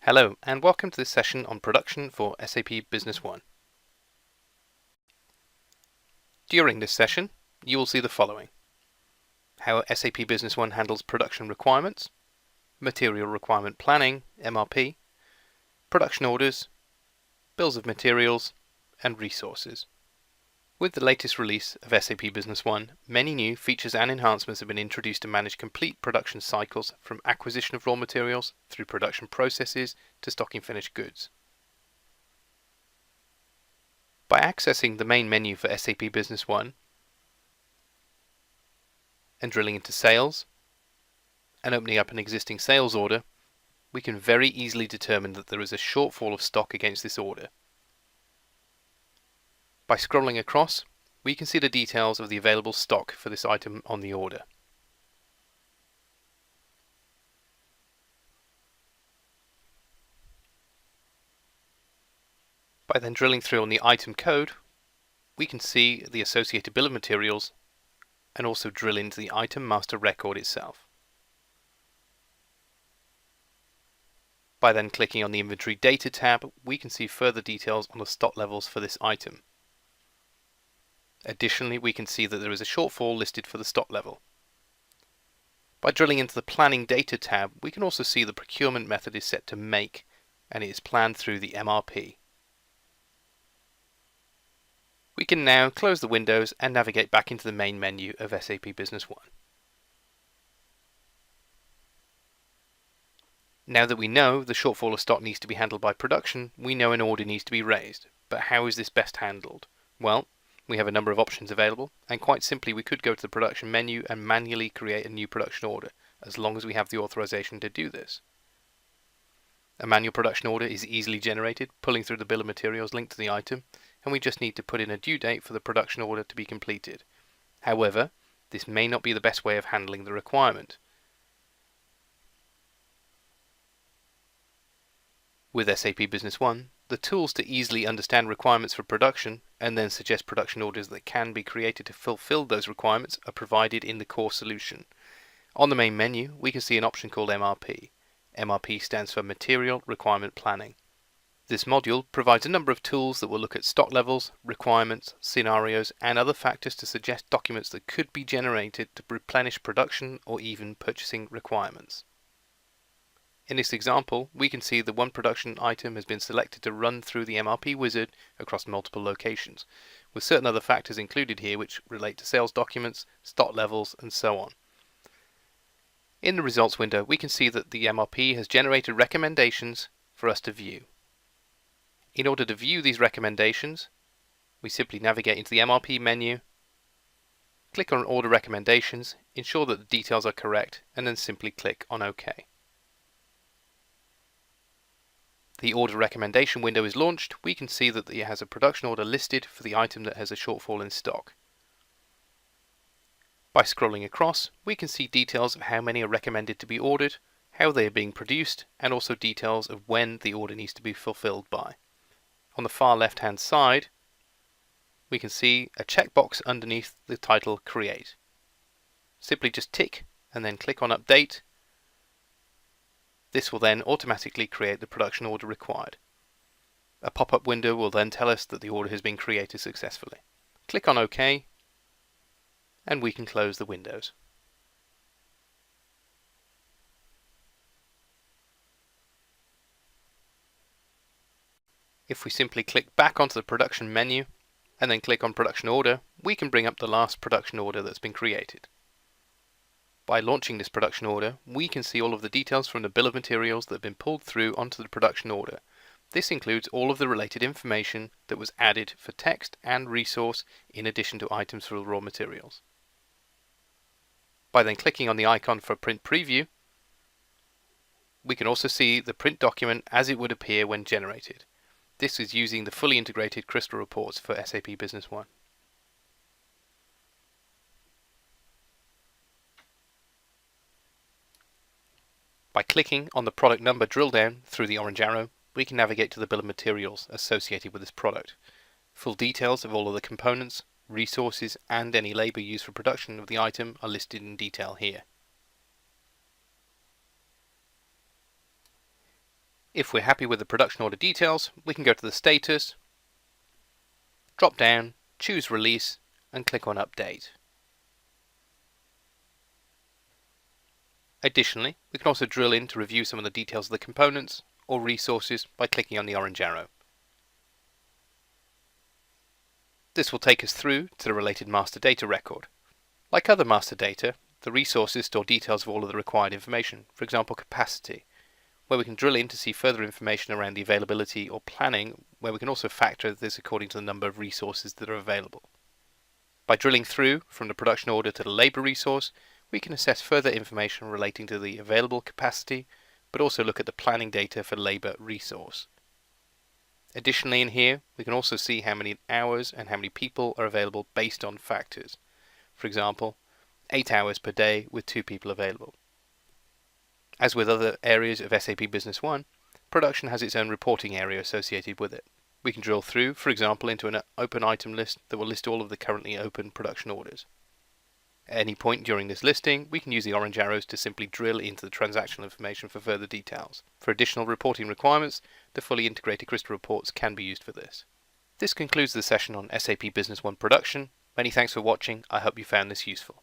Hello and welcome to this session on production for SAP Business One. During this session, you will see the following: how SAP Business One handles production requirements, material requirement planning, MRP, production orders, bills of materials, and resources. With the latest release of SAP Business One, many new features and enhancements have been introduced to manage complete production cycles from acquisition of raw materials through production processes to stocking finished goods. By accessing the main menu for SAP Business One and drilling into Sales and opening up an existing sales order, we can very easily determine that there is a shortfall of stock against this order. By scrolling across, we can see the details of the available stock for this item on the order. By then drilling through on the item code, we can see the associated bill of materials and also drill into the item master record itself. By then clicking on the Inventory Data tab, we can see further details on the stock levels for this item. Additionally, we can see that there is a shortfall listed for the stock level. By drilling into the Planning Data tab, we can also see the procurement method is set to make, and it is planned through the MRP. We can now close the windows and navigate back into the main menu of SAP Business One. Now that we know the shortfall of stock needs to be handled by production, we know an order needs to be raised. But how is this best handled? Well, we have a number of options available, and quite simply we could go to the production menu and manually create a new production order, as long as we have the authorization to do this. A manual production order is easily generated, pulling through the bill of materials linked to the item, and we just need to put in a due date for the production order to be completed. However, this may not be the best way of handling the requirement. With SAP Business One, the tools to easily understand requirements for production and then suggest production orders that can be created to fulfill those requirements are provided in the core solution. On the main menu, we can see an option called MRP. MRP stands for Material Requirement Planning. This module provides a number of tools that will look at stock levels, requirements, scenarios, and other factors to suggest documents that could be generated to replenish production or even purchasing requirements. In this example, we can see that one production item has been selected to run through the MRP wizard across multiple locations, with certain other factors included here which relate to sales documents, stock levels, and so on. In the results window, we can see that the MRP has generated recommendations for us to view. In order to view these recommendations, we simply navigate into the MRP menu, click on Order Recommendations, ensure that the details are correct, and then simply click on OK. The order recommendation window is launched. We can see that it has a production order listed for the item that has a shortfall in stock. By scrolling across, we can see details of how many are recommended to be ordered, how they are being produced, and also details of when the order needs to be fulfilled by. On the far left hand side, we can see a checkbox underneath the title Create. Simply just tick and then click on Update. This will then automatically create the production order required. A pop-up window will then tell us that the order has been created successfully. Click on OK, and we can close the windows. If we simply click back onto the production menu and then click on production order, we can bring up the last production order that's been created. By launching this production order, we can see all of the details from the bill of materials that have been pulled through onto the production order. This includes all of the related information that was added for text and resource in addition to items for raw materials. By then clicking on the icon for Print Preview, we can also see the print document as it would appear when generated. This is using the fully integrated Crystal reports for SAP Business One. By clicking on the product number drill down through the orange arrow, we can navigate to the bill of materials associated with this product. Full details of all of the components, resources, and any labor used for production of the item are listed in detail here. If we're happy with the production order details, we can go to the status, drop down, choose release, and click on update. Additionally, we can also drill in to review some of the details of the components or resources by clicking on the orange arrow. This will take us through to the related master data record. Like other master data, the resources store details of all of the required information, for example capacity, where we can drill in to see further information around the availability or planning, where we can also factor this according to the number of resources that are available. By drilling through from the production order to the labour resource, we can assess further information relating to the available capacity, but also look at the planning data for labour resource. Additionally, in here, we can also see how many hours and how many people are available based on factors. For example, 8 hours per day with 2 people available. As with other areas of SAP Business One, production has its own reporting area associated with it. We can drill through, for example, into an open item list that will list all of the currently open production orders. At any point during this listing, we can use the orange arrows to simply drill into the transactional information for further details. For additional reporting requirements, the fully integrated crystal reports can be used for this. This concludes the session on SAP Business One production. Many thanks for watching. I hope you found this useful.